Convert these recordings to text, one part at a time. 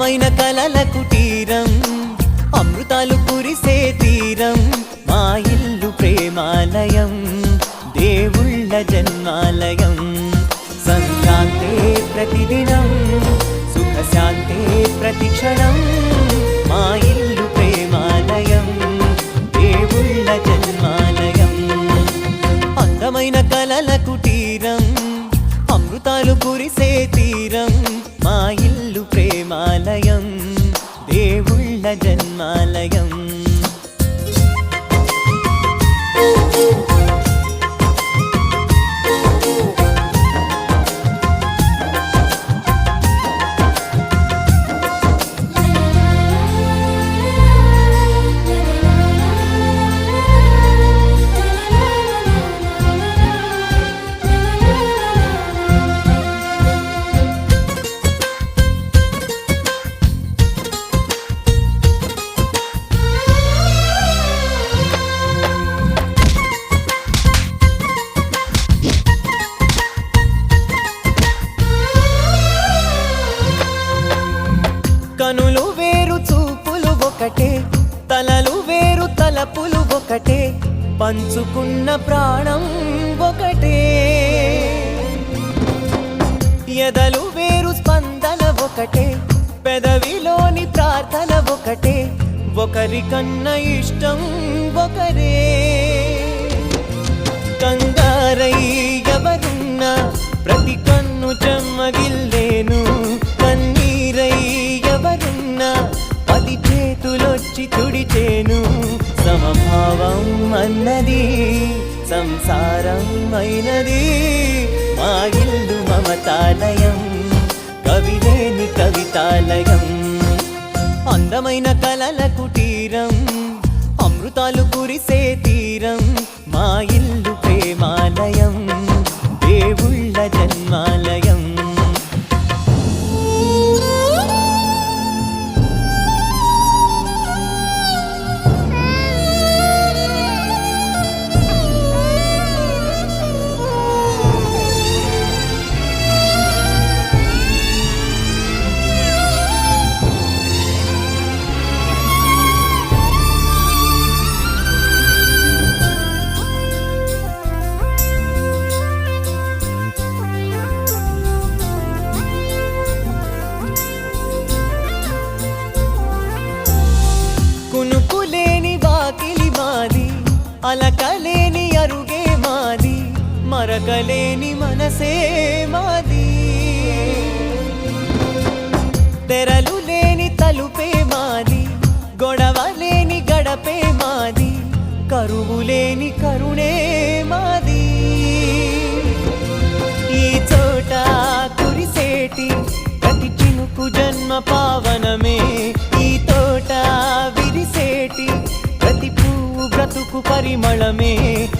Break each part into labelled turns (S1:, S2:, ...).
S1: అందమైన కలల కుటీరం అమృతాలు కురిసే తీరం మా ఇల్లు ప్రేమాలయం దేవుళ్ళ జన్మాలయం సంక్రాంతే ప్రతిదినం సుఖశాంతే ప్రతిక్షణం మా ఇల్లు ప్రేమాలయం దేవుళ్ళ జన్మాలయం అందమైన కలల కుటీరం అమృతాలు కురిసే తీరం మా ఇల్లు ప్రేమాలయం దేవుళ్ళ జన్మాలయం కనులు వేరు చూపులు ఒకటే తలలు వేరు తలపులు ఒకటే పంచుకున్న ప్రాణం ఒకటే ఎదలు వేరు స్పందన ఒకటే పెదవిలోని ప్రార్థన ఒకటే ఒకరికన్నా ఇష్టం ఒకరే కంగారై ఎవరున్నా ప్రతి కన్ను చెమ్మగిల్లేను కన్నీరై ఎవరున్నా 10 చేతులొచ్చి తుడిచేను సమభావం అన్నది సంసారం అయినది మా ఇల్లు మమతాలయం కవిలేని కవితాలయం అందమైన కలల కుటీరం అమృతాలు కురిసే తీరం మా ఇల్లు ప్రేమాలయం దేవుళ్ళ జన్మాలయం కునుకులేని వాకిలి మాది అలకలేని అరుగే మాది మరకలేని మనసే మాది తెరలు లేని తలుపే మాది గొడవ లేని గడపే మాది కరువు లేని కరుణే మాది ఈ చోట కురిసేటి ప్రతి చినుకు జన్మ పావనమే ఈ తోట విరిసేటి ప్రతి పువ్వు బ్రతుకు పరిమళమే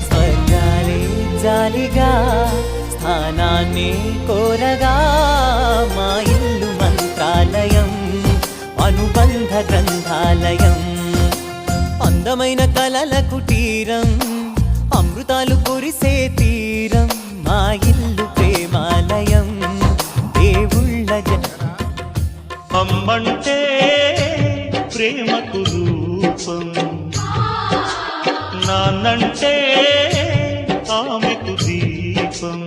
S1: స్వర్గాలే జాలిగా స్థానాన్ని కోరగా మా ఇల్లు మంత్రాలయం అనుబంధ గ్రంథాలయం అందమైన కలల కుటీరం అమృతాలు కురిసే తీరం మా ఇల్లు ప్రేమాలయం దేవుళ్ళ
S2: అమ్మంటే ప్రేమకు రూపం నాన్నంటే ఆమెకు దీపం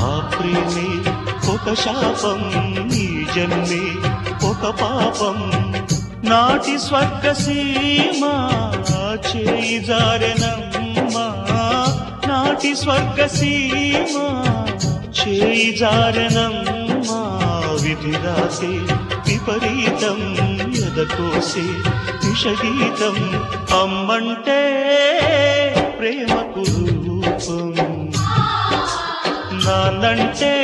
S2: ఆ ప్రేమే ఒక శాపం ఈ జన్మే ఒక పాపం నాటి స్వర్గసీమ చేయి జారెనమ్మా నాటి స్వర్గసీమ చేయి జారెనమ్మా విధిరాసే విపరీతం ఎదకోసే విషగీతం అమ్మంటే ప్రేమకు రూపం నాన్నంటే